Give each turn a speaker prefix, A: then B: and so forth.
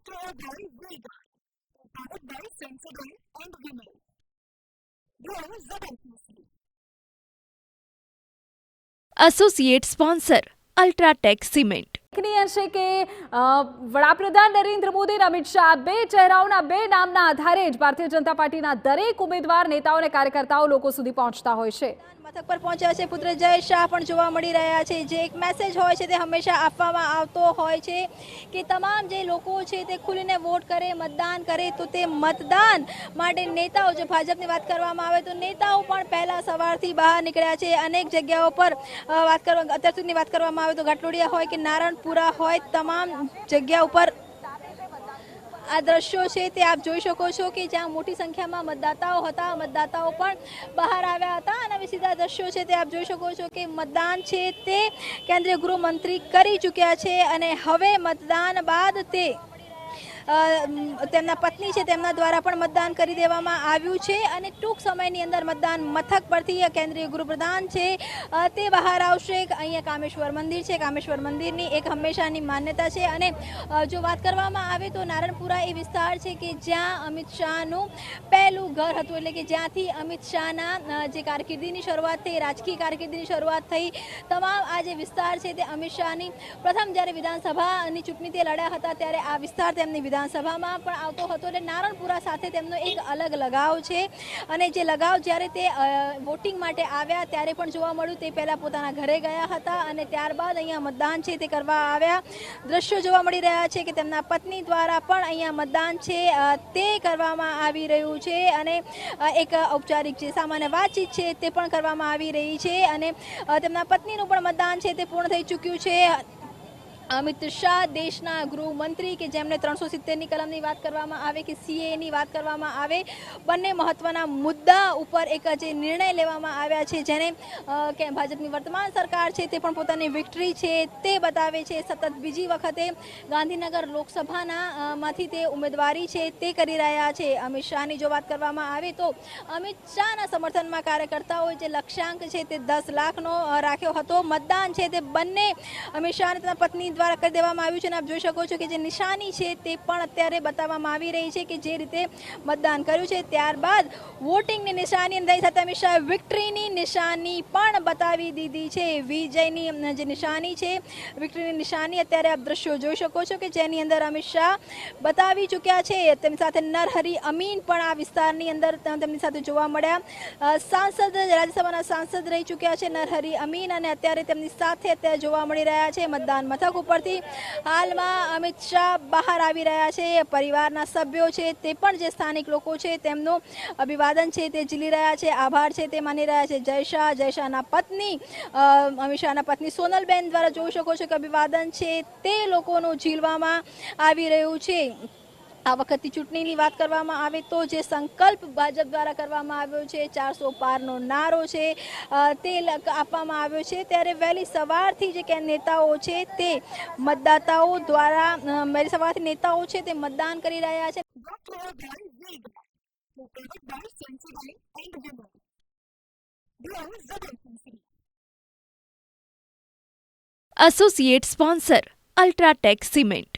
A: Brought to you by Vega, powered by Sensodyne and Vinyl. Grow ZFC.
B: Associate sponsor UltraTech cement.
C: છે કે વડાપ્રધાન નરેન્દ્ર મોદી અને અમિત શાહ બે ચહેરાઓના બે નામના આધારે જ ભારતીય જનતા પાર્ટીના દરેક ઉમેદવાર નેતાઓ અને કાર્યકર્તાઓ લોકો સુધી પહોંચતા હોય છે.
D: મથક પર પહોંચ્યા છે પુત્ર જય શાહ પણ જોવા મળી રહ્યા છે. જે એક મેસેજ હોય છે તે હંમેશા આપવામાં આવતો હોય છે કે તમામ જે લોકો છે તે ખુલીને વોટ કરે, મતદાન કરે. તો તે મતદાન માટે નેતાઓ, જો ભાજપની વાત કરવામાં આવે તો નેતાઓ પણ પહેલા સવારથી બહાર નીકળ્યા છે. અનેક જગ્યાઓ પર અત્યાર સુધીની વાત કરવામાં આવે તો ઘાટલોડિયા હોય કે નારણપુરા હોય, તમામ જગ્યા ઉપર આ દ્રશ્યો છે તે આપ જોઈ શકો છો કે જ્યાં મોટી સંખ્યામાં મતદાતાઓ હતા. મતદાતાઓ પણ બહાર આવ્યા હતા અને હવે સીધા દ્રશ્યો છે તે આપ જોઈ શકો છો કે મતદાન છે તે કેન્દ્રીય ગૃહમંત્રી કરી ચૂક્યા છે અને હવે મતદાન બાદ તે તેમના પત્ની છે તેમના દ્વારા પણ મતદાન કરી દેવામાં આવ્યું છે અને ટૂંક સમયની અંદર મતદાન મથક પરથી કેન્દ્રીય ગૃહપ્રધાન છે તે બહાર આવશે. અહીંયા કામેશ્વર મંદિર છે. કામેશ્વર મંદિરની એક હંમેશાની માન્યતા છે અને જો વાત કરવામાં આવે તો નારણપુરા એ વિસ્તાર છે કે જ્યાં અમિત શાહનું પહેલું ઘર હતું, એટલે કે જ્યાંથી અમિત શાહના જે કારકિર્દીની શરૂઆત થઈ, રાજકીય કારકિર્દીની શરૂઆત થઈ. તમામ આ જે વિસ્તાર છે તે અમિત શાહની પ્રથમ જ્યારે વિધાનસભાની ચૂંટણી તે લડ્યા હતા ત્યારે આ વિસ્તાર તેમની વિધાનસભામાં પણ આવતો હતો. એટલે નારણપુરા સાથે તેમનો એક અલગ લગાવ છે અને જે લગાવ જ્યારે તે વોટિંગ માટે આવ્યા ત્યારે પણ જોવા મળ્યું. તે પહેલાં પોતાના ઘરે ગયા હતા અને ત્યારબાદ અહીંયા મતદાન છે તે કરવા આવ્યા. દ્રશ્યો જોવા મળી રહ્યા છે કે તેમના પત્ની દ્વારા પણ અહીંયા મતદાન છે તે કરવામાં આવી રહ્યું છે અને એક ઔપચારિક જે સામાન્ય વાતચીત છે તે પણ કરવામાં આવી રહી છે અને તેમના પત્નીનું પણ મતદાન છે તે પૂર્ણ થઈ ચૂક્યું છે. અમિત શાહ દેશના ગૃહમંત્રી કે જેમને 370ની કલમની વાત કરવામાં આવે કે સીએની વાત કરવામાં આવે, બંને મહત્વના મુદ્દા ઉપર એક જે નિર્ણય લેવામાં આવ્યા છે જેને કે ભાજપની વર્તમાન સરકાર છે તે પણ પોતાની વિક્ટરી છે તે બતાવે છે. સતત બીજી વખતે ગાંધીનગર લોકસભાના માંથી તે ઉમેદવારી છે તે કરી રહ્યા છે. અમિત શાહની જો વાત કરવામાં આવે તો અમિત શાહના સમર્થનમાં કાર્યકર્તાઓએ જે લક્ષ્યાંક છે તે 10 લાખનો રાખ્યો હતો. મતદાન છે તે બંને અમિત શાહ અને તેના પત્ની દ્વારા કરી દેવામાં આવ્યું છે અને આપ જોઈ શકો છો કે જે નિશાની છે તે પણ અત્યારે બતાવવામાં આવી રહી છે કે જે રીતે મતદાન કર્યું છે. ત્યારબાદ વોટિંગની નિશાની અને સાથે અમિત શાહ વિક્ટરીની નિશાની પણ બતાવી દીધી છે. વિજયની જે નિશાની છે, વિક્ટરીની નિશાની અત્યારે આપ દ્રશ્યો જોઈ શકો છો કે જેની અંદર અમિત શાહ બતાવી ચૂક્યા છે. તેમની સાથે નરહરી અમીન પણ આ વિસ્તારની અંદર તેમની સાથે જોવા મળ્યા. સાંસદ, રાજ્યસભાના સાંસદ રહી ચૂક્યા છે નરહરી અમીન અને અત્યારે તેમની સાથે અત્યારે જોવા મળી રહ્યા છે મતદાન મથક ઉપરથી. હાલમાં અમિત શાહ બહાર આવી રહ્યા છે. પરિવારના સભ્યો છે તે પણ જે સ્થાનિક લોકો છે તેમનું અભિવાદન છે તે ઝીલી રહ્યા છે, આભાર છે તે માની રહ્યા છે. જય શાહના પત્ની અમિત શાહના પત્ની સોનલબેન દ્વારા જોઈ શકો છો કે અભિવાદન છે તે લોકોનું ઝીલવામાં આવી રહ્યું છે. આ વખતની ચૂંટણીની વાત કરવામાં આવે તો જે સંકલ્પ ભાજપ દ્વારા કરવામાં આવ્યો છે, 400 પારનો નારો છે તે આપવામાં આવ્યો છે. ત્યારે વહેલી સવારથી જે કે નેતાઓ છે તે મતદાતાઓ દ્વારા વહેલી સવારથી નેતાઓ છે તે મતદાન કરી રહ્યા છે.
A: Brought to you by Vega, powered by Sensodyne and Vinyl. Grow ZFC.
B: Associate sponsor UltraTech cement.